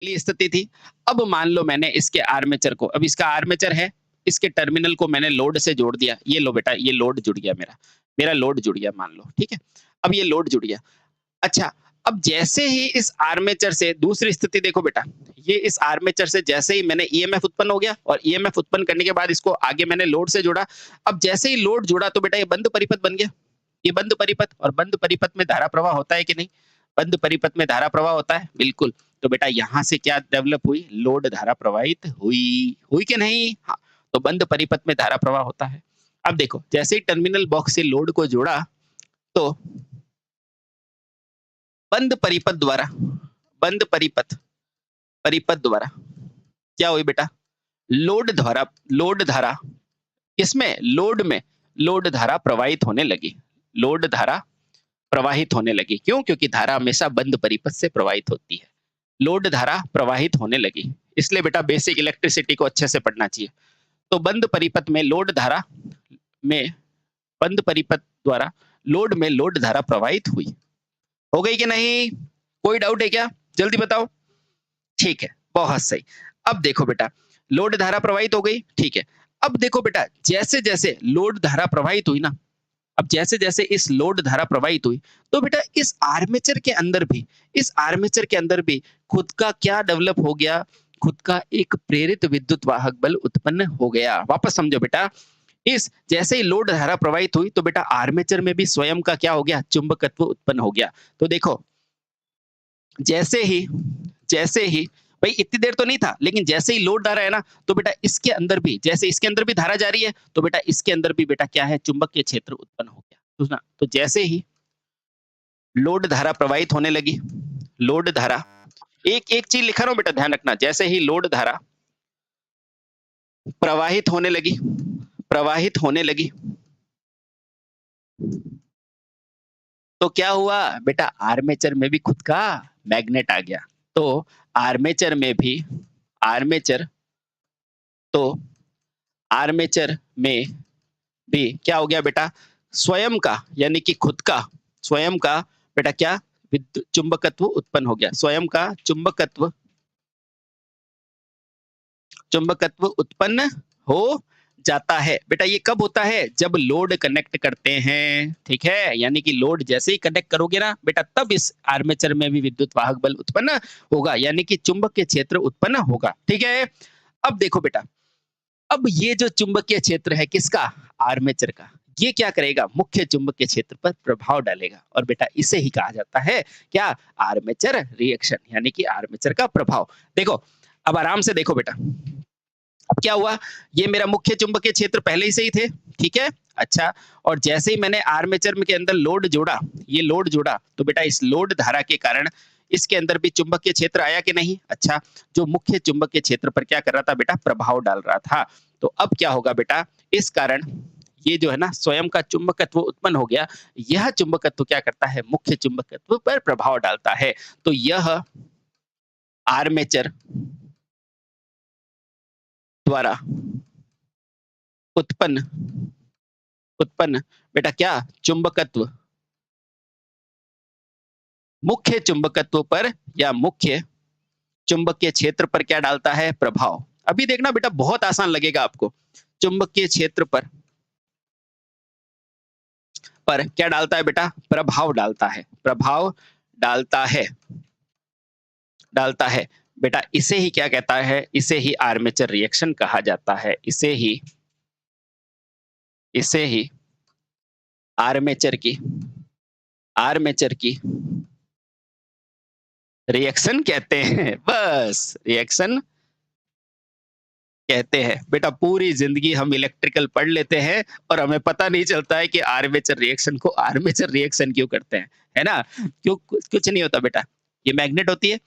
पहली स्थिति थी। अब मान लो मैंने इसके आर्मेचर को, अब इसका आर्मेचर है, इसके टर्मिनल को मैंने लोड से जोड़ दिया। ये लो बेटा, ये लोड जुड़ गया मेरा। मेरा लोड जुड़ गया मान लो, ठीक है? अब ये लोड जुड़ गया। अच्छा, अब जैसे ही इस आर्मेचर से दूसरी स्थिति देखो बेटा, ये इस आर्मेचर से जैसे ही मैंने ईएमएफ उत्पन्न हो गया और ईएमएफ उत्पन्न करने के बाद इसको आगे मैंने लोड से जोड़ा। अब जैसे ही लोड जुड़ा तो बेटा ये बंद परिपथ बन गया। ये बंद परिपथ, और बंद परिपथ में धारा प्रवाह होता है कि नहीं? बंद परिपथ में धारा प्रवाह होता है, बिल्कुल। तो बेटा यहाँ से क्या डेवलप हुई? लोड धारा प्रवाहित हुई। हुई कि नहीं? हाँ, तो बंद परिपथ में धारा प्रवाह होता है। अब देखो, जैसे ही टर्मिनल बॉक्स से लोड को जोड़ा तो बंद परिपथ द्वारा, बंद परिपथ, परिपथ द्वारा क्या हुई बेटा? लोड धारा किसमें? लोड में। लोड धारा प्रवाहित होने लगी। लोड धारा प्रवाहित होने लगी। क्यों? क्योंकि धारा हमेशा बंद परिपथ से प्रवाहित होती है। लोड धारा प्रवाहित होने लगी। इसलिए बेटा बेसिक इलेक्ट्रिसिटी को अच्छे से पढ़ना चाहिए। तो बंद परिपथ में लोड धारा में, बंद परिपथ द्वारा लोड में लोड धारा प्रवाहित हुई। हो गई कि नहीं? कोई डाउट है क्या? जल्दी बताओ। ठीक है, बहुत सही। अब देखो बेटा, लोड धारा प्रवाहित हो गई, ठीक है। अब देखो बेटा, जैसे-जैसे लोड धारा प्रवाहित हुई ना, अब जैसे-जैसे इस लोड धारा प्रवाहित हुई, तो बेटा इस आर्मेचर के अंदर भी, इस आर्मेचर के अंदर भी खुद का क्या डेवलप हो गया? खुद का एक प्रेरित विद्युत वाहक बल उत्पन्न हो गया। वापस समझो बेटा, इस जैसे ही लोड धारा प्रवाहित हुई तो बेटा आर्मेचर में भी स्वयं का क्या हो गया? चुंबकत्व उत्पन्न हो गया। तो देखो, जैसे ही भाई इतनी देर तो नहीं था, लेकिन जैसे ही लोड धारा है ना, तो बेटा इसके अंदर भी, जैसे इसके अंदर भी धारा जा रही है, तो बेटा इसके अंदर भी बेटा क्या है? चुंबकीय क्षेत्र उत्पन्न हो गया। तो ना, तो जैसे ही लोड धारा प्रवाहित होने लगी, लोड धारा, एक एक चीज लिखा रहा हूं बेटा, ध्यान रखना। जैसे ही लोड धारा प्रवाहित होने लगी, प्रवाहित होने लगी, तो क्या हुआ बेटा? आर्मेचर में भी खुद का मैग्नेट आ गया। तो आर्मेचर में भी, आर्मेचर, तो आर्मेचर में भी क्या हो गया बेटा? स्वयं का, यानी कि खुद का, स्वयं का बेटा क्या? विद्युत चुंबकत्व उत्पन्न हो गया। स्वयं का चुंबकत्व, चुंबकत्व उत्पन्न हो जाता है। बेटा ये कब होता है? जब लोड कनेक्ट करते हैं, ठीक है? यानी कि लोड जैसे ही कनेक्ट करोगे ना बेटा, तब इस आर्मेचर में भी विद्युत वाहक बल उत्पन्न होगा, यानी कि चुंबकीय क्षेत्र उत्पन्न होगा, ठीक है? अब देखो बेटा, अब ये जो चुंबकीय क्षेत्र है किसका? आर्मेचर का। ये क्या करेगा? मुख्य चुंबकीय क्षेत्र पर प्रभाव डालेगा, और बेटा इसे ही कहा जाता है क्या? आर्मेचर रिएक्शन, यानी कि आर्मेचर का प्रभाव। देखो, अब आराम से देखो बेटा, अब क्या हुआ? ये मेरा मुख्य चुंबकीय क्षेत्र पहले ही से ही थे, ठीक है? अच्छा, और जैसे ही मैंने आर्मेचर में के अंदर लोड जोड़ा, ये लोड जोड़ा, तो बेटा इस लोड धारा के कारण इसके अंदर भी चुंबकीय क्षेत्र आया कि नहीं? अच्छा, जो मुख्य चुंबकीय क्षेत्र पर क्या कर रहा था बेटा? प्रभाव डाल रहा था। तो अब क्या होगा बेटा? इस कारण ये जो है ना, स्वयं का चुंबकत्व उत्पन्न हो गया। यह चुंबकत्व क्या करता है? मुख्य चुंबकत्व पर प्रभाव डालता है। तो यह आर्मेचर द्वारा उत्पन्न, उत्पन्न बेटा क्या? चुंबकत्व, मुख्य चुंबकत्व पर या मुख्य चुंबकीय क्षेत्र पर क्या डालता है? प्रभाव। अभी देखना बेटा, बहुत आसान लगेगा आपको। चुंबकीय क्षेत्र पर क्या डालता है बेटा? प्रभाव डालता है। प्रभाव डालता है, डालता है। बेटा इसे ही क्या कहता है? इसे ही आर्मेचर रिएक्शन कहा जाता है। इसे ही आर्मेचर की, आर्मेचर की रिएक्शन कहते हैं। बस रिएक्शन कहते हैं। बेटा पूरी जिंदगी हम इलेक्ट्रिकल पढ़ लेते हैं और हमें पता नहीं चलता है कि आर्मेचर रिएक्शन को आर्मेचर रिएक्शन क्यों करते हैं, है ना? क्यों? कुछ नहीं होता बेटा। ये मैग्नेट होती है,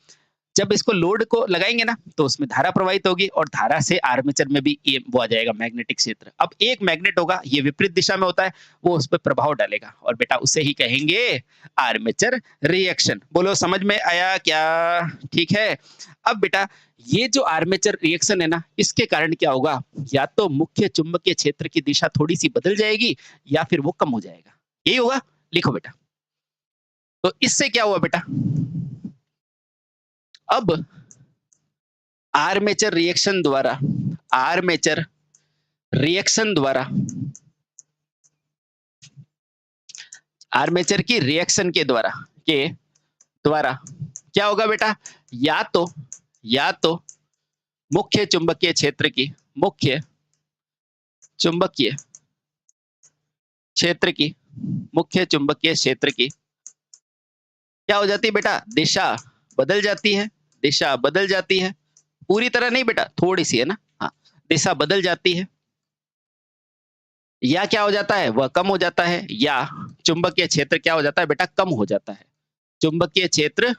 जब इसको लोड को लगाएंगे ना, तो उसमें धारा प्रवाहित होगी, और धारा से आर्मेचर में भी ये वो आ जाएगा मैग्नेटिक क्षेत्र। अब एक मैग्नेट होगा, ये विपरीत दिशा में होता है, वो उस पर प्रभाव डालेगा, और बेटा उसे ही कहेंगे आर्मेचर रिएक्शन। बोलो समझ में आया क्या? ठीक है। अब बेटा ये जो आर्मेचर रिएक्शन है ना, इसके कारण क्या होगा? या तो मुख्य चुंबकीय क्षेत्र की दिशा थोड़ी सी बदल जाएगी, या फिर वो कम हो जाएगा। यही होगा। लिखो बेटा। तो इससे क्या हुआ बेटा? अब आर्मेचर रिएक्शन द्वारा, आर्मेचर रिएक्शन द्वारा, आर्मेचर की रिएक्शन के द्वारा, के द्वारा क्या होगा बेटा, या तो मुख्य चुंबकीय क्षेत्र की, मुख्य चुंबकीय क्षेत्र की, मुख्य चुंबकीय क्षेत्र की क्या हो जाती है बेटा, दिशा बदल जाती है, दिशा बदल जाती है, पूरी तरह नहीं बेटा, थोड़ी सी है ना, हाँ, दिशा बदल जाती है, या क्या हो जाता है, वह कम हो जाता है, या चुंबकीय क्षेत्र क्या हो जाता है बेटा, कम हो जाता है, चुंबकीय क्षेत्र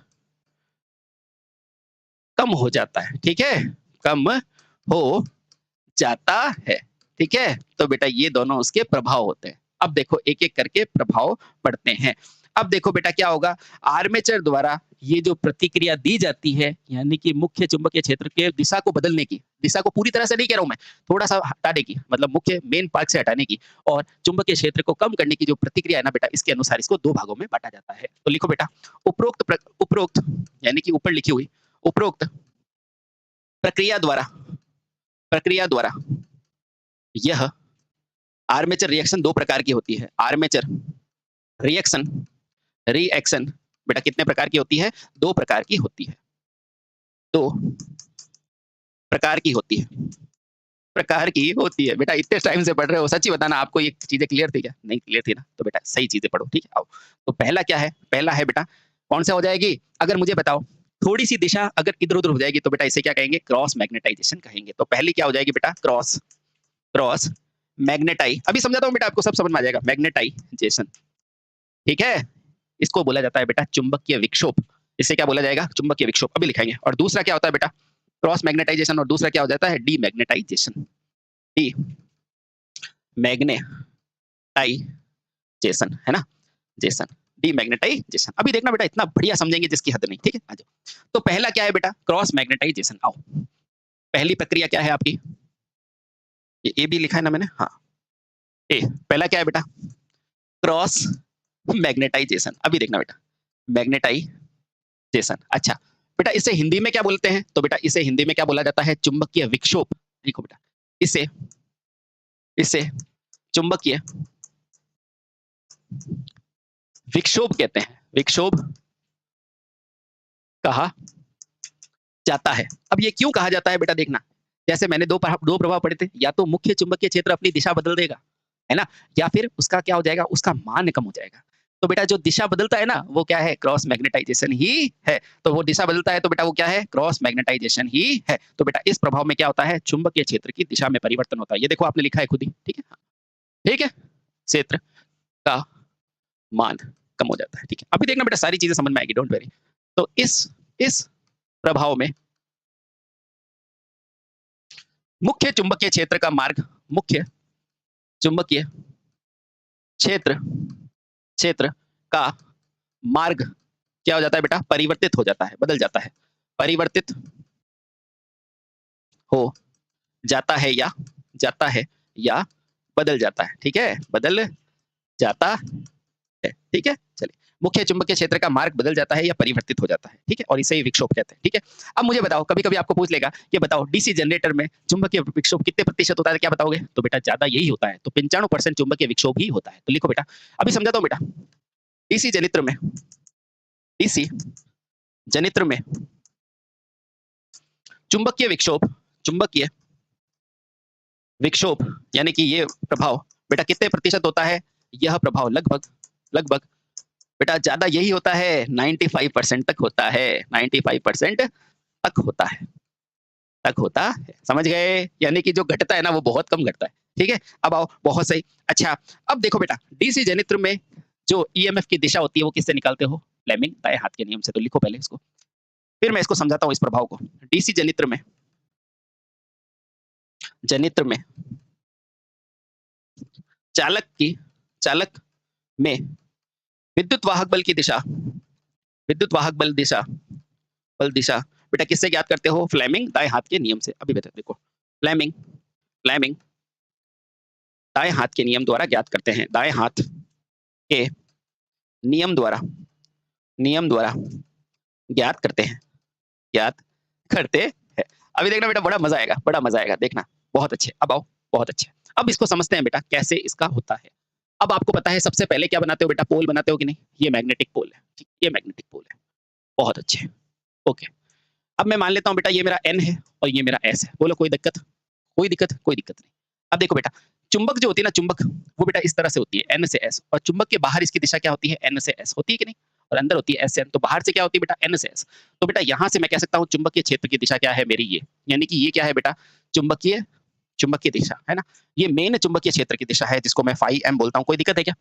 कम हो जाता है, ठीक है, कम हो जाता है, ठीक है। तो बेटा ये दोनों उसके प्रभाव होते हैं। अब देखो एक एक करके प्रभाव पढ़ते हैं। अब देखो बेटा क्या होगा, आर्मेचर द्वारा ये जो प्रतिक्रिया दी जाती है, यानी कि मुख्य चुंबकीय क्षेत्र के दिशा को बदलने की, दिशा को पूरी तरह से नहीं कह रहा हूं मैं, थोड़ा सा हटाने की, मतलब मुख्य मेन पार्ट से हटाने की, और चुंबकीय क्षेत्र को कम करने की जो प्रतिक्रिया है ना बेटा, इसके अनुसार इसको दो भागों में बांटा जाता है। तो लिखो बेटा, उपरोक्त यानी कि ऊपर लिखी हुई उपरोक्त प्रक्रिया द्वारा यह आर्मेचर रिएक्शन दो प्रकार की होती है। आर्मेचर रिएक्शन, रिएक्शन बेटा कितने प्रकार की होती है, दो प्रकार की होती है, दो प्रकार की होती है, प्रकार की होती है। बेटा इतने टाइम से पढ़ रहे हो, सच्ची बताना आपको ये चीजें क्लियर थी क्या, नहीं क्लियर थी ना, तो बेटा सही चीजें पढ़ो, ठीक है। आओ, तो पहला क्या है, पहला है बेटा कौन सा हो जाएगी, अगर मुझे बताओ थोड़ी सी दिशा अगर इधर उधर हो जाएगी तो बेटा इसे क्या कहेंगे, क्रॉस मैग्नेटाइजेशन कहेंगे। तो पहली क्या हो जाएगी बेटा, क्रॉस, क्रॉस मैग्नेटाई, अभी समझाता हूं बेटा, आपको सब समझ में आ जाएगा, मैग्नेटाइजेशन, ठीक है। इसको बोला जाता है बेटा चुंबकीय विक्षोभ, इसे क्या बोला जाएगा, चुंबकीय विक्षोभ, अभी लिखाएंगे। और दूसरा क्या होता है बेटा, क्रॉस मैग्नेटाइजेशन, और दूसरा क्या हो जाता है, डी मैग्नेटाइजेशन, डी मैग्नेटाइजेशन, है ना, जेसन, डी मैग्नेटाइजेशन। अभी देखना बेटा इतना बढ़िया समझेंगे जिसकी हद नहीं, ठीक है। आ जाओ, तो पहला क्या है बेटा, क्रॉस मैग्नेटाइजेशन। आओ, पहली प्रक्रिया क्या है आपकी, ये ए भी लिखा है ना मैंने, हाँ ए, पहला क्या है बेटा, क्रॉस मैग्नेटाइजेशन। अभी देखना बेटा, मैग्नेटाइजेशन, अच्छा बेटा इसे हिंदी में क्या बोलते हैं, तो बेटा इसे हिंदी में क्या बोला जाता है, चुंबकीय विक्षोभ। देखो बेटा, इसे इसे चुंबकीय विक्षोभ कहते हैं, विक्षोभ कहा जाता है। अब ये क्यों कहा जाता है बेटा, देखना, जैसे मैंने दो प्रभाव पढ़े थे, या तो मुख्य चुंबकीय क्षेत्र अपनी दिशा बदल देगा, है ना, या फिर उसका क्या हो जाएगा, उसका मान कम हो जाएगा। तो बेटा जो दिशा बदलता है ना, वो क्या है, क्रॉस मैग्नेटाइजेशन ही है। तो वो दिशा बदलता है तो बेटा वो क्या है, क्रॉस मैग्नेटाइजेशन ही है। तो बेटा इस प्रभाव में क्या होता है, चुंबकीय क्षेत्र की दिशा में परिवर्तन होता है। ये देखो आपने लिखा है खुद ही, ठीक है, ठीक है, क्षेत्र का मान कम हो जाता है, ठीक है। अभी देखना बेटा सारी चीजें समझ में आएगी, डोंट वरी। तो इस प्रभाव में मुख्य चुंबकीय क्षेत्र का मार्ग, मुख्य चुंबकीय क्षेत्र क्षेत्र का मार्ग क्या हो जाता है बेटा, परिवर्तित हो जाता है, बदल जाता है, परिवर्तित हो जाता है, या बदल जाता है, ठीक है, बदल जाता है, ठीक है। चलिए, मुख्य चुंबकीय क्षेत्र का मार्ग बदल जाता है या परिवर्तित हो जाता है, ठीक है, और इसे ही विक्षोभ कहते हैं, ठीक है। अब मुझे बताओ, कभी कभी आपको पूछ लेगा कि बताओ डीसी जनरेटर में चुंबकीय विक्षोभ कितने प्रतिशत होता है, क्या बताओगे, तो बेटा ज्यादा यही होता है, तो 95% चुंबकीय विक्षोभ ही होता है। तो लिखो बेटा, अभी समझाता हूं बेटा, डीसी जनित्र में, डीसी जनित्र में चुंबकीय विक्षोभ, चुंबकीय विक्षोभ यानी कि ये प्रभाव बेटा कितने प्रतिशत होता है, यह प्रभाव लगभग लगभग बेटा ज्यादा यही होता है, 95% तक होता है, 95% तक होता है, तक होता है, समझ गए, यानी कि जो घटता है ना वो बहुत कम घटता है, ठीक है। अब आओ, बहुत सही, अच्छा अब देखो बेटा, डीसी जनित्र में जो ईएमएफ की दिशा होती है वो किससे निकालते हो, फ्लेमिंग दाएं हाथ के नियम से। तो लिखो पहले इसको, फिर मैं इसको समझाता हूं इस प्रभाव को। डीसी जनित्र में, जनित्र में चालक में विद्युत वाहक बल की दिशा, विद्युत वाहक बल दिशा बेटा किससे ज्ञात करते हो, फ्लेमिंग दाएं हाथ के नियम से। अभी बेटा देखो, फ्लेमिंग फ्लेमिंग दाएं हाथ के नियम द्वारा ज्ञात करते हैं, दाएं हाथ के नियम द्वारा ज्ञात करते हैं, ज्ञात करते हैं। अभी देखना बेटा, बड़ा मजा आएगा, बड़ा मजा आएगा, देखना। बहुत अच्छे, अब आओ, बहुत अच्छे। अब इसको समझते हैं बेटा कैसे इसका होता है। अब आपको पता है सबसे पहले क्या बनाते हो बेटा, पोल बनाते हो कि नहीं? ये मैग्नेटिक पोल है, ठीक, ये मैग्नेटिक पोल है। बहुत अच्छे, ओके। अब मैं मान लेता हूँ बेटा ये मेरा N है और ये मेरा S है। बोलो कोई दिक्कत? कोई दिक्कत? कोई दिक्कत नहीं। अब देखो बेटा, चुंबक जो होती है ना, चुंबक, वो बेटा इस तरह से होती है N से S, और चुंबक के बाहर इसकी दिशा क्या होती है? N से S होती है कि नहीं? और अंदर होती है S से N, तो बाहर से क्या होती है बेटा? N से S। तो बेटा यहाँ से मैं कह सकता हूँ चुंबकीय क्षेत्र की दिशा क्या है मेरी? ये, यानी कि ये क्या है बेटा? चुंबकीय चुंबकीय दिशा, है ना? ये मेन चुंबकीय क्षेत्र की दिशा है जिसको मैं फाई एम बोलता हूँ। कोई दिक्कत है क्या?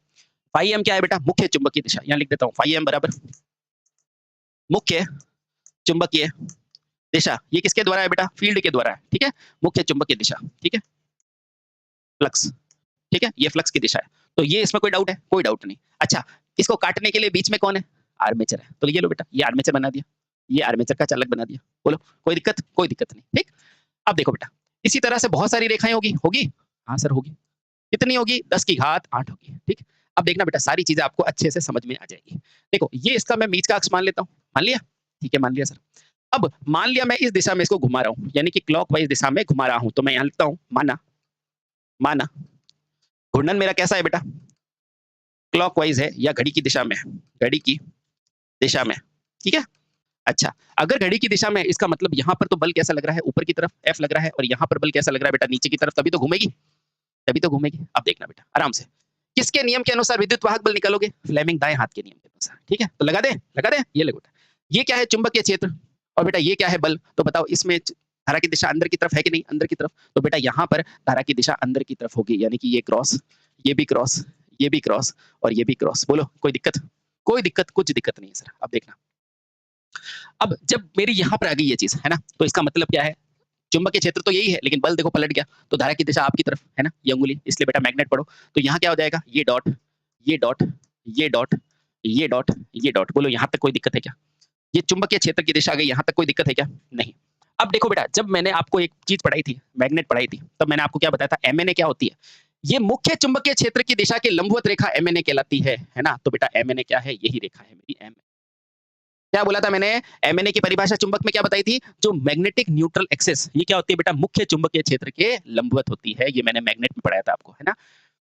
फाई एम क्या है बेटा? मुख्य चुंबकीय दिशा। यहाँ लिख देता हूँ, फाई एम बराबर मुख्य चुंबकीय दिशा। ये किसके द्वारा है बेटा? फील्ड के द्वारा है, ठीक है? मुख्य चुंबकीय दिशा, ठीक है? फ्लक्स, ठीक है? ये फ्लक्स की दिशा है। तो ये इसमें कोई डाउट है? कोई डाउट नहीं। अच्छा, इसको काटने के लिए बीच में कौन है? आर्मेचर है। तो ये लो बेटा, ये आर्मेचर बना दिया, ये आर्मेचर का चालक बना दिया। बोलो कोई दिक्कत? कोई दिक्कत नहीं, ठीक? अब देखो बेटा, इसी तरह से बहुत सारी रेखाएं होगी, होगी? हाँ सर होगी। कितनी होगी? 10 की घात 8 होगी, ठीक? अब देखना बेटा, सारी चीजें आपको अच्छे से समझ में आ जाएगी। देखो, ये इसका मैं बीच का अक्ष मान लेता हूँ। मान लिया? ठीक है, मान लिया सर। अब मान लिया मैं इस दिशा में इसको घुमा रहा हूँ, यानी कि क्लॉकवाइज दिशा में घुमा रहा हूँ, तो मैं यहाँ लिखता हूँ माना, माना घूर्णन मेरा कैसा है बेटा? क्लॉकवाइज है या घड़ी की दिशा में? घड़ी की दिशा में, ठीक है? अच्छा, अगर घड़ी की दिशा में, इसका मतलब यहाँ पर तो बल कैसा लग रहा है? ऊपर की तरफ F लग रहा है, और यहाँ पर बल कैसा लग रहा है बेटा? नीचे की तरफ, तभी तो घूमेगी, तभी तो घूमेगी। अब देखना बेटा आराम से, किसके नियम के अनुसार विद्युत वाहक बल निकालोगे? फ्लेमिंग दाएं हाथ के नियम के अनुसार, ठीक है? तो लगा दे, लगा दे, ये लगो। ये क्या है? चुंबकीय क्षेत्र। और बेटा ये क्या है? बल। तो बताओ इसमें धारा की दिशा अंदर की तरफ है कि नहीं? अंदर की तरफ। तो बेटा यहाँ पर धारा की दिशा अंदर की तरफ होगी, यानी कि ये क्रॉस, ये भी क्रॉस, ये भी क्रॉस, और ये भी क्रॉस। बोलो कोई दिक्कत? कोई दिक्कत? कुछ दिक्कत नहीं है सर। अब देखना, अब जब मेरी यहाँ पर आ गई ये चीज, है ना, तो इसका मतलब क्या है? चुंबकीय क्षेत्र तो यही है, लेकिन बल देखो पलट गया, तो धारा की दिशा आपकी तरफ है ना, ये अंगुली, इसलिए बेटा मैग्नेट पढ़ो। तो यहाँ क्या हो जाएगा? ये डॉट, ये डॉट, ये डॉट, ये डॉट, ये डॉट। बोलो यहाँ तक कोई दिक्कत है क्या? ये चुंबकीय क्षेत्र की दिशा आ गई, यहाँ तक कोई दिक्कत है क्या? नहीं। अब देखो बेटा, जब मैंने आपको एक चीज पढ़ाई थी, मैग्नेट पढ़ाई थी, तब मैंने आपको क्या बताया था? एमएनए क्या होती है? ये मुख्य चुंबकीय क्षेत्र की दिशा के लंबवत रेखा एमएनए कहलाती है ना? तो बेटा एमएनए क्या है? यही रेखा है मेरी एम। क्या बोला था मैंने? एमएनए की परिभाषा चुंबक में क्या बताई थी? जो मैग्नेटिक न्यूट्रल एक्सिस, ये क्या होती है बेटा? मुख्य चुंबकीय क्षेत्र के लंबवत होती है। ये मैंने मैग्नेट में पढ़ाया था आपको, है ना?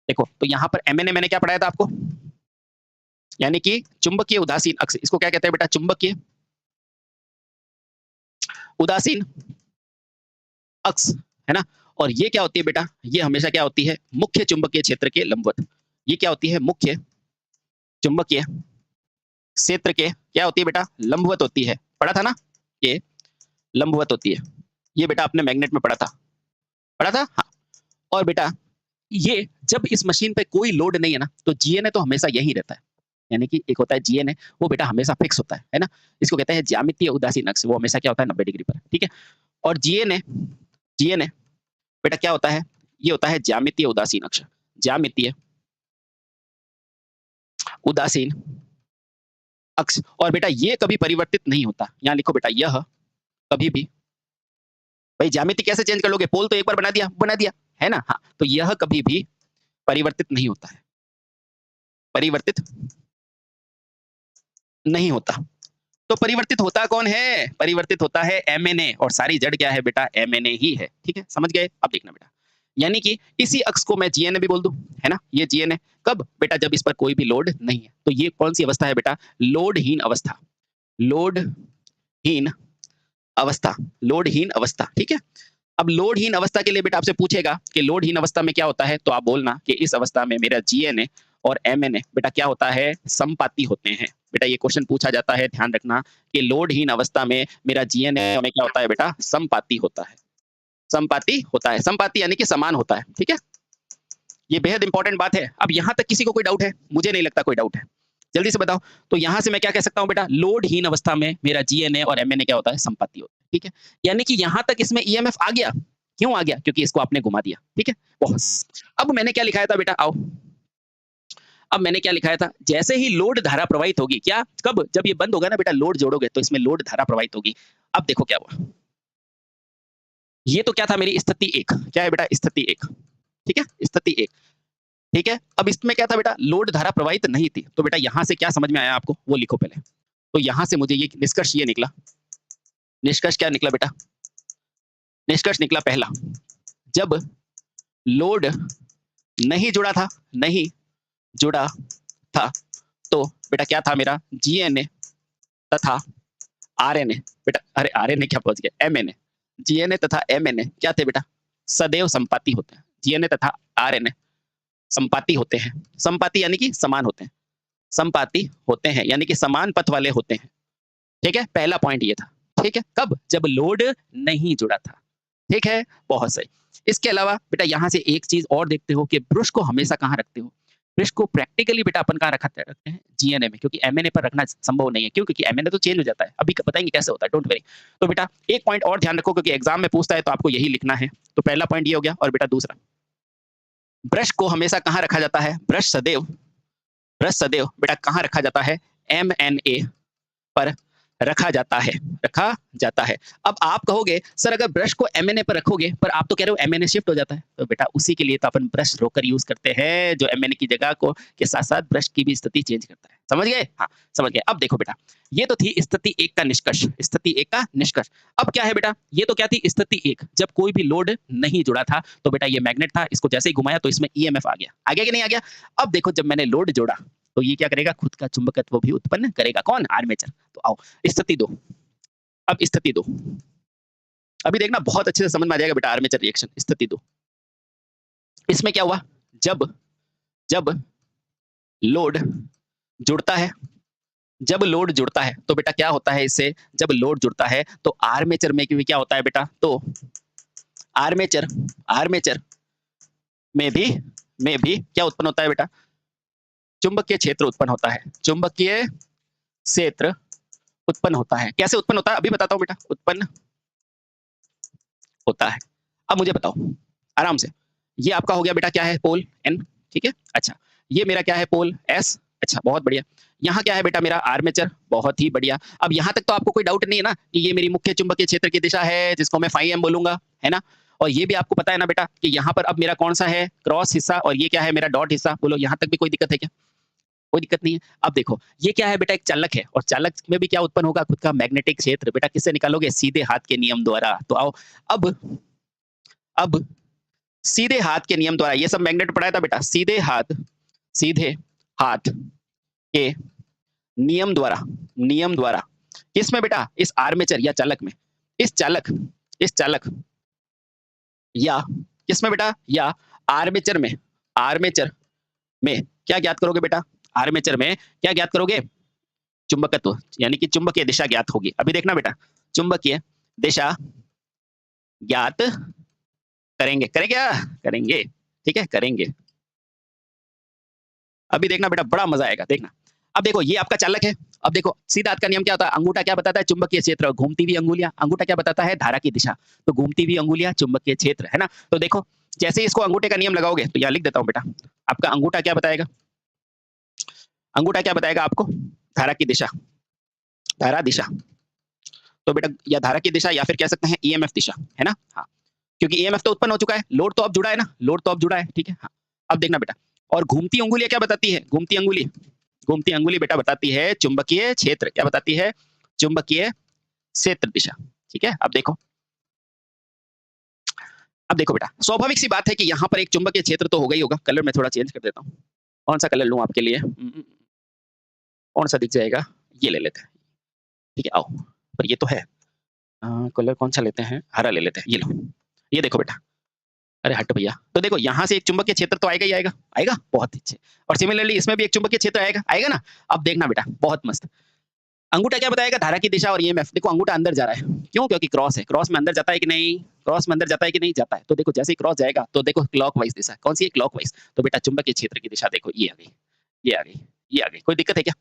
देखो, तो यहाँ पर एमएनए मैंने क्या पढ़ाया था आपको? यानी कि चुंबकीय उदासीन अक्ष, इसको क्या कहते हैं बेटा? चुंबकीय उदासीन अक्ष, है ना? और ये क्या होती है बेटा? ये हमेशा क्या होती है? मुख्य चुंबकीय क्षेत्र के लंबवत। ये क्या होती है? मुख्य चुंबकीय क्षेत्र के क्या होती है बेटा? लंबवत होती है। पढ़ा था ना? ये लंबवत होती है। ये बेटा आपने मैग्नेट में पढ़ा था, पढ़ा था? हाँ। और बेटा ये जब इस मशीन पे कोई लोड नहीं है ना, तो जीएनए तो हमेशा यही रहता है। यानी कि एक होता है जीएनए, वो बेटा हमेशा फिक्स होता है ना? इसको कहते हैं ज्यामितीय उदासीन अक्ष, वो हमेशा क्या होता है? 90 डिग्री पर, ठीक है? और जीएनए, जीएनए बेटा क्या होता है? ये होता है ज्यामितीय उदासीन अक्ष, ज्यामितीय उदासीन अक्ष। और बेटा ये कभी परिवर्तित नहीं होता। यहाँ लिखो बेटा, यह कभी भी, भाई ज्यामिति कैसे चेंज कर लोगे? पोल तो एक बार बना दिया, बना दिया, है ना? हाँ, तो यह कभी भी परिवर्तित नहीं होता है, परिवर्तित नहीं होता। तो परिवर्तित होता कौन है? परिवर्तित होता है एमएनए, और सारी जड़ क्या है बेटा? एमएनए ही है, ठीक है? समझ गए? अब देखना बेटा, यानी कि इसी अक्ष को मैं जीएनए भी बोल दूं, है ना? ये जीएनए कब बेटा? जब इस पर कोई भी लोड नहीं है। तो ये कौन सी अवस्था है बेटा? लोडहीन अवस्था, लोडहीन अवस्था, लोडहीन अवस्था, ठीक है? अब लोडहीन अवस्था के लिए बेटा आपसे पूछेगा कि लोडहीन अवस्था में क्या होता है, तो आप बोलना कि इस अवस्था में मेरा जीएनए और एमएनए बेटा क्या होता है? संपाती होते हैं। बेटा ये क्वेश्चन पूछा जाता है, ध्यान रखना कि लोडहीन अवस्था में मेरा जीएनए में क्या होता है बेटा? संपाती होता है, संपाती होता है। संपाती यानी कि समान होता है, ठीक है? ये बेहद इंपॉर्टेंट बात है। अब यहाँ तक किसी को कोई डाउट है? मुझे नहीं लगता कोई डाउट है, जल्दी से बताओ। तो यहाँ से मैं क्या कह सकता हूँ बेटा? लोडहीन अवस्था में मेरा जीएनए और एमएनए क्या होता है? संपाती होता है, ठीक है? यानी कि यहाँ तक इसमें ईएमएफ आ गया। क्यों आ गया? क्योंकि इसको आपने घुमा दिया, ठीक है? बहुत। अब मैंने क्या लिखाया था बेटा? आओ, अब मैंने क्या लिखाया था? जैसे ही लोड धारा प्रवाहित होगी, क्या कब? जब ये बंद होगा ना बेटा, लोड जोड़ोगे तो इसमें लोड धारा प्रवाहित होगी। अब देखो क्या हुआ, ये तो क्या था मेरी? स्थिति 1। क्या है बेटा? स्थिति 1, ठीक है? स्थिति 1, ठीक है? अब इसमें क्या था बेटा? लोड धारा प्रवाहित नहीं थी। तो बेटा यहाँ से क्या समझ में आया आपको? वो लिखो पहले। तो यहाँ से मुझे ये निष्कर्ष ये निकला, निष्कर्ष क्या निकला बेटा? निष्कर्ष निकला पहला, जब लोड नहीं जुड़ा था, नहीं जुड़ा था, तो बेटा क्या था मेरा, जीएनए तथा आरएनए, बेटा अरे आरएनए क्या पहुंच गया, एमएनए, जीएनए तथा एमएनए क्या थे बेटा, सदैव संपाती होते हैं। जीएनए तथा आरएनए संपाती होते हैं। संपाती यानी कि समान होते हैं, संपाती होते हैं यानी कि समान पथ वाले होते हैं। ठीक है, पहला पॉइंट ये था। ठीक है, कब, जब लोड नहीं जुड़ा था। ठीक है, बहुत सही। इसके अलावा बेटा यहाँ से एक चीज और देखते हो कि ब्रश को हमेशा कहाँ रखते हो, ब्रश को प्रैक्टिकली बेटा अपन कहाँ रखते हैं, जीएनए में, क्योंकि एमएनए पर रखना संभव नहीं है। क्यों, क्योंकि एमएनए तो चेंज हो जाता है, अभी बताएंगे कैसे होता है, डोंट वरी। तो बेटा एक पॉइंट और ध्यान रखो, क्योंकि एग्जाम में पूछता है तो आपको यही लिखना है। तो पहला पॉइंट ये हो गया। और बेटा दूसरा, ब्रश को हमेशा कहाँ रखा जाता है, ब्रश सदैव बेटा कहाँ रखा जाता है, एमएनए पर रखा जाता है, रखा जाता है। अब आप कहोगे सर अगर ब्रश को एमएनए पर रखोगे, पर आप तो कह रहे हो एमएनए शिफ्ट हो जाता है, तो बेटा उसी के लिए तो अपन ब्रश रोकर यूज करते हैं, जो एमएनए की जगह को के साथ साथ ब्रश की भी स्थिति चेंज करता है। समझ गए, हाँ समझ गए। अब देखो बेटा, ये तो थी स्थिति एक का निष्कर्ष, स्थिति एक का निष्कर्ष। अब क्या है बेटा, ये तो क्या थी स्थिति एक, जब कोई भी लोड नहीं जुड़ा था, तो बेटा ये मैग्नेट था, इसको जैसे ही घुमाया तो इसमें ईएमएफ आ गया कि नहीं आ गया। अब देखो जब मैंने लोड जोड़ा तो ये क्या करेगा, खुद का चुंबकत्व भी उत्पन्न करेगा, कौन, आर्मेचर। तो आओ स्थिति दो, अब स्थिति दो, अभी देखना बहुत अच्छे से समझ में आ जाएगा बेटा आर्मेचर रिएक्शन। स्थिति दो, इसमें क्या हुआ, जब लोड जुड़ता है, जब लोड जुड़ता है तो बेटा क्या होता है, इससे जब लोड जुड़ता है तो आर्मेचर में क्या होता है बेटा, तो आर्मेचर में भी क्या उत्पन्न होता है बेटा, चुंबकीय क्षेत्र उत्पन्न होता है, चुंबकीय क्षेत्र उत्पन्न होता है। कैसे उत्पन्न होता है अभी बताता हूं बेटा, उत्पन्न होता है। अब मुझे बताओ आराम से, ये आपका हो गया बेटा क्या है, पोल एन, ठीक है। अच्छा ये मेरा क्या है, पोल एस, अच्छा बहुत बढ़िया। यहाँ क्या है बेटा मेरा आर्मेचर, बहुत ही बढ़िया। अब यहाँ तक तो आपको कोई डाउट नहीं है ना कि ये मेरी मुख्य चुंबकीय क्षेत्र की दिशा है, जिसको मैं फाई एम बोलूंगा, है ना। और ये भी आपको पता है ना बेटा कि यहाँ पर अब मेरा कौन सा है, क्रॉस हिस्सा, और ये क्या है मेरा डॉट हिस्सा। बोलो यहाँ तक भी कोई दिक्कत है क्या, कोई दिक्कत नहीं है। अब देखो ये क्या है बेटा, एक चालक है, और चालक में भी क्या उत्पन्न होगा, खुद का मैग्नेटिक क्षेत्र। बेटा किससे निकालोगे, सीधे हाथ के नियम द्वारा। तो आओ अब सीधे हाथ के नियम द्वारा, ये सब मैग्नेट पढ़ाया था बेटा, सीधे हाथ के नियम द्वारा किसमें बेटा, इस आर्मेचर या चालक में, इस चालक या किसमें बेटा, या आर्मेचर में क्या ज्ञात करोगे बेटा, आर्मेचर में क्या ज्ञात करोगे, चुंबकत्व यानी कि चुंबकीय दिशा ज्ञात होगी। अभी देखना बेटा, चुंबकीय दिशा ज्ञात करेंगे, करेंगे, ठीक है, करेंगे। अभी देखना बेटा बड़ा मजा आएगा, देखना। अब देखो ये आपका चालक है। अब देखो सीधा हाथ का नियम क्या होता है, अंगूठा क्या बताता है, चुंबकीय क्षेत्र, घूमती हुई अंगुलियां, अंगूठा क्या बताता है, धारा की दिशा, तो घूमती हुई अंगुलियां चुंबकीय क्षेत्र, है ना। तो देखो जैसे ही इसको अंगूठे का नियम लगाओगे, तो यहाँ लिख देता हूं बेटा, आपका अंगूठा क्या बताएगा, अंगूठा क्या बताएगा आपको, धारा की दिशा, धारा दिशा। तो बेटा या धारा की दिशा या फिर कह सकते हैं ईएमएफ दिशा, है ना। हाँ क्योंकि ईएमएफ तो उत्पन्न हो चुका है, लोड तो अब जुड़ा है ना, लोड तो अब जुड़ा है, ठीक है। हाँ अब देखना बेटा, और घूमती अंगुलियां क्या बताती है, घूमती अंगुली बेटा बताती है चुंबकीय क्षेत्र, क्या बताती है, चुंबकीय क्षेत्र दिशा, ठीक है। अब देखो बेटा स्वाभाविक सी बात है कि यहाँ पर एक चुंबकीय क्षेत्र तो होगा ही होगा। कलर मैं थोड़ा चेंज कर देता हूँ, कौन सा कलर लूं आपके लिए, कौन सा दिख जाएगा, ये ले लेते हैं, ठीक है। आओ पर ये तो है, कलर कौन सा लेते हैं, हरा ले लेते हैं, ये लो, ये देखो बेटा, अरे हट भैया। तो देखो यहाँ से एक चुंबकीय क्षेत्र तो आएगा ही आएगा, आएगा, बहुत अच्छे। और सिमिलरली इसमें भी एक चुंबकीय क्षेत्र आएगा, आएगा ना। अब देखना बेटा बहुत मस्त, अंगूठा क्या बताएगा, धारा की दिशा और ईएमएफ। देखो अंगूठा अंदर जा रहा है, क्यों, क्योंकि क्रॉस है, क्रॉस में अंदर जाता है कि नहीं, क्रॉस में अंदर जाता है कि नहीं जाता है। तो देखो जैसे ही क्रॉस जाएगा तो देखो क्लॉकवाइज दिशा, कौन सी है, क्लॉकवाइज। तो बेटा चुंबकीय क्षेत्र की दिशा देखो, ये आ गई, ये आ गई, ये आ गई। कोई दिक्कत है क्या,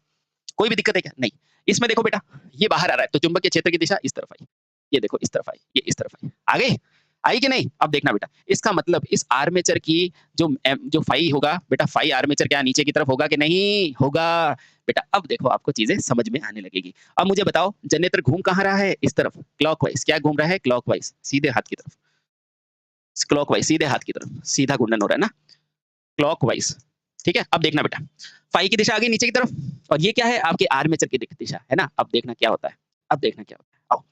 कोई भी दिक्कत है क्या, नहीं। इसमें देखो बेटा ये बाहर आ रहा है, तो चुंबकीय क्षेत्र की दिशा इस तरफ आई, ये देखो इस तरफ आई, ये इस तरफ आई, आ गई, आई कि नहीं। अब देखना बेटा इसका मतलब इस आर्मेचर की जो फाई होगा बेटा, फाई आर्मेचर क्या नीचे की तरफ होगा कि नहीं होगा बेटा। अब देखो आपको चीजें समझ में आने लगेगी। अब मुझे बताओ जनरेटर घूम कहाँ रहा है, इस तरफ, क्लॉकवाइज। क्या घूम रहा है, क्लॉकवाइज, सीधे हाथ की तरफ, क्लॉकवाइज सीधे हाथ की तरफ, सीधा घूर्णन हो रहा है ना, क्लॉकवाइज, ठीक है। अब देखना बेटा फाई की दिशा आ गई नीचे की तरफ, और ये क्या है आपके आर्मेचर की दिशा, है ना। अब देखना क्या होता है, अब देखना क्या होता है, आओ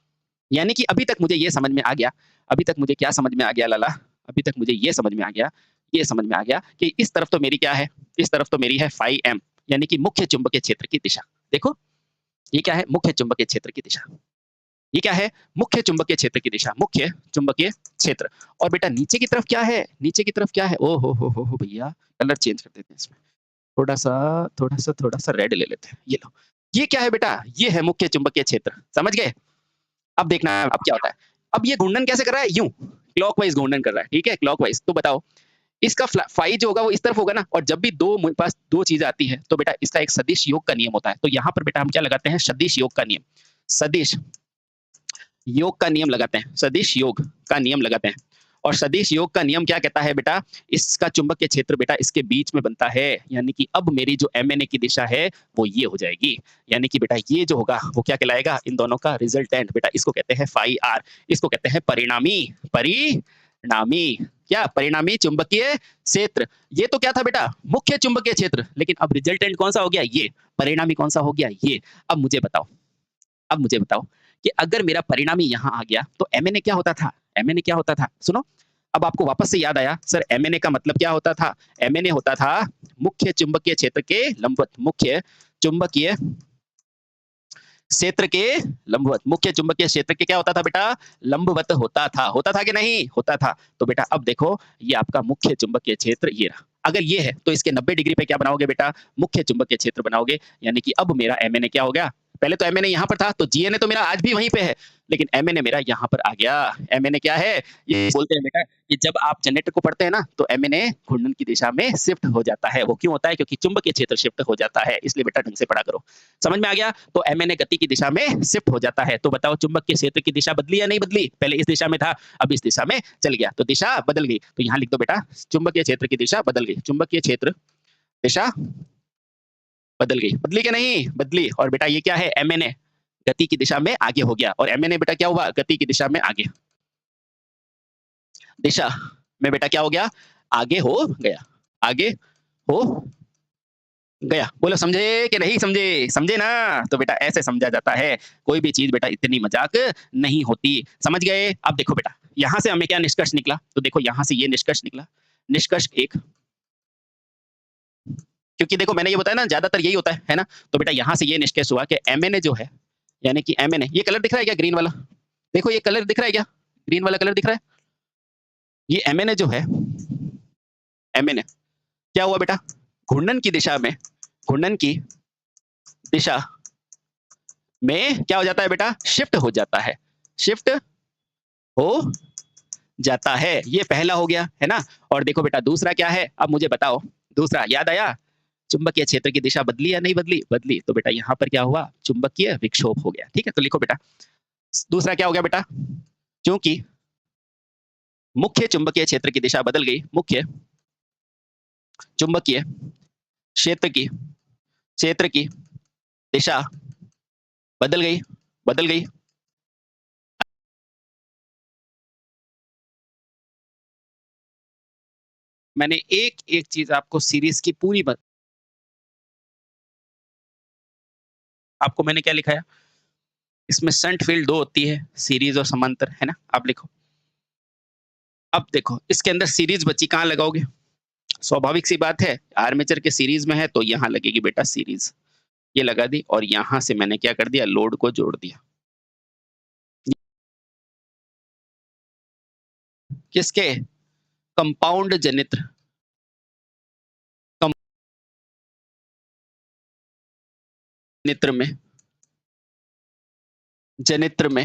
यानी कि अभी तक मुझे ये समझ में आ गया, अभी तक मुझे क्या समझ में आ गया लाला? अभी तक मुझे ये समझ में आ गया, ये समझ में आ गया कि इस तरफ तो मेरी क्या है? इस तरफ तो मेरी है phi m, यानी कि मुख्य चुंबकीय क्षेत्र की दिशा। देखो, ये क्या है? मुख्य चुंबकीय क्षेत्र की दिशा। ये क्या है? मुख्य चुंबकीय क्षेत्र की दिशा, मुख्य चुंबकीय क्षेत्र। और बेटा नीचे की तरफ क्या है? नीचे की तरफ क्या है? ओ हो भैया, कलर चेंज कर देते हैं इसमें। थोड़ा-सा रेड ले लेते हैं। ये लो। ये क्या है बेटा? ये है मुख्य चुंबकीय क्षेत्र। समझ गए? अब देखना अब क्या होता है। अब ये घूर्णन कैसे कर रहा है? यूँ, क्लॉकवाइज़ घूर्णन कर रहा है, ठीक है? क्लॉकवाइज़। तो बताओ, इसका फाई जो होगा वो इस तरफ होगा ना, और जब भी दो मेरे पास 2 चीज़ें आती हैं, तो बेटा इसका एक सदिश योग का नियम होता है। तो यहाँ पर बेटा हम क्या लगाते हैं? सदिश योग का नियम। सदिश योग का नियम लगाते हैं, सदिश योग का नियम लगाते हैं। और सदिश योग का नियम क्या कहता है बेटा? इसका चुंबकीय क्षेत्र बेटा इसके बीच में बनता है, यानी कि अब मेरी जो MNA की दिशा है वो ये हो जाएगी। यानी कि बेटा ये जो होगा वो क्या कहलाएगा? इन दोनों का रिजल्टेंट बेटा इसको कहते हैं phi r, इसको कहते हैं परिणामी, परिणामी क्या? परिणामी चुंबकीय क्षेत्र। ये तो क्या था बेटा? मुख्य चुंबकीय क्षेत्र। लेकिन अब रिजल्टेंट कौन सा हो गया? ये। परिणामी कौन सा हो गया? ये। अब मुझे बताओ, अब मुझे बताओ कि अगर मेरा परिणामी यहाँ आ गया तो MNA क्या होता था? MNA क्या होता था? सुनो, अब आपको वापस से याद आया, सर MNA का मतलब क्या होता था? MNA होता था मुख्य चुंबकीय क्षेत्र के लंबवत, मुख्य चुंबकीय क्षेत्र के लंबवत, मुख्य चुंबकीय क्षेत्र के क्या होता था बेटा? लंबवत होता था कि नहीं? होता था। तो बेटा अब देखो, ये आपका मुख्य चुंबकीय क्षेत्र ये रहा। अगर ये है तो इसके 90 डिग्री पे क्या बनाओगे बेटा? मुख्य चुंबकीय क्षेत्र बनाओगे। यानी कि अब मेरा MNA क्या हो गया? पहले तो MNA यहाँ पर था, तो GNA तो मेरा आज भी वहीं पे है, लेकिन MNA मेरा यहाँ पर आ गया। MNA क्या है? ये बोलते हैं बेटा कि जब आप जनरेटर को पढ़ते हैं ना, तो MNA घूर्णन की दिशा में शिफ्ट हो जाता है। वो क्यों होता है? क्योंकि चुंबकीय क्षेत्र शिफ्ट हो जाता है, इसलिए बेटा ढंग से पढ़ा करो। समझ में आ गया? तो MNA गति की दिशा में शिफ्ट हो जाता है। तो बताओ चुंबकीय क्षेत्र की दिशा बदली या नहीं बदली? पहले इस दिशा में था, अब इस दिशा में चल गया, तो दिशा बदल गई। तो यहाँ लिख दो बेटा, चुंबकीय क्षेत्र की दिशा बदल गई। चुंबकीय क्षेत्र दिशा बदल गई। बदली क्या नहीं? बदली। और बेटा ये क्या है? MNA गति की दिशा में आगे हो गया। और MNA बेटा क्या हुआ? गति की दिशा में आगे, दिशा में बेटा क्या हो गया? आगे हो गया, आगे हो गया। बोलो समझे कि नहीं समझे? समझे ना? तो बेटा ऐसे समझा जाता है। कोई भी चीज बेटा इतनी मजाक नहीं होती। समझ गए? अब देखो बेटा, यहां से हमें क्या निष्कर्ष निकला? तो देखो यहां से ये निष्कर्ष निकला। निष्कर्ष एक, क्योंकि देखो मैंने ये बताया ना, ज्यादातर यही होता है ना? तो बेटा यहां से ये निष्कर्ष हुआ कि MNA जो है, यानी कि MNA, ये कलर दिख रहा है क्या ग्रीन वाला? देखो ये कलर दिख रहा है क्या? ग्रीन वाला कलर दिख रहा है? ये MNA जो है, MNA क्या हुआ बेटा? घूर्णन की दिशा में, घूर्णन की दिशा में क्या हो जाता है बेटा? शिफ्ट हो जाता है, शिफ्ट हो जाता है। ये पहला हो गया, है ना? और देखो बेटा दूसरा क्या है? अब मुझे बताओ, दूसरा याद आया? चुंबकीय क्षेत्र की दिशा बदली या नहीं बदली? बदली। तो बेटा यहाँ पर क्या हुआ? चुंबकीय विक्षोभ हो गया। ठीक है, तो लिखो बेटा, दूसरा क्या हो गया बेटा? क्योंकि मुख्य चुंबकीय क्षेत्र की दिशा बदल गई, मुख्य चुंबकीय क्षेत्र की दिशा बदल गई, बदल गई। मैंने एक एक चीज आपको सीरीज की पूरी आपको मैंने क्या लिखाया? इसमें शंट फील्ड दो होती है, सीरीज और समांतर, है ना? आप लिखो। अब देखो इसके अंदर सीरीज बची, कहाँ लगाओगे? स्वाभाविक सी बात है, आर्मेचर के सीरीज में है तो यहाँ लगेगी बेटा सीरीज। ये लगा दी, और यहाँ से मैंने क्या कर दिया? लोड को जोड़ दिया। किसके? कंपाउंड जनित्र, जनित्र में, जनित्र में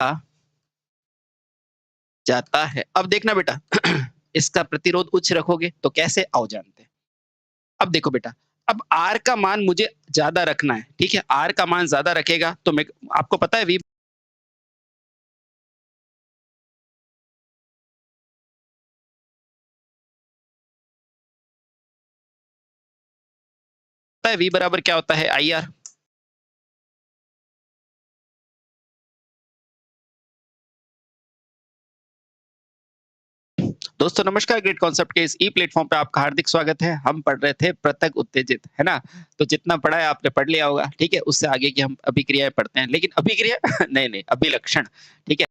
आ जाता है। अब देखना बेटा इसका प्रतिरोध उच्च रखोगे तो कैसे? आओ जानते हैं। अब देखो बेटा, अब आर का मान मुझे ज्यादा रखना है, ठीक है? आर का मान ज्यादा रखेगा तो मैं, आपको पता है वी, पता है वी बराबर क्या होता है? IR। दोस्तों नमस्कार, ग्रेट कॉन्सेप्ट के इस ई प्लेटफॉर्म पे आपका हार्दिक स्वागत है। हम पढ़ रहे थे पृथक उत्तेजित, है ना? तो जितना पढ़ा है आपने पढ़ लिया होगा, ठीक है? उससे आगे की हम अभिक्रियाएँ पढ़ते हैं। लेकिन अभिक्रिया नहीं, अभिलक्षण, ठीक है?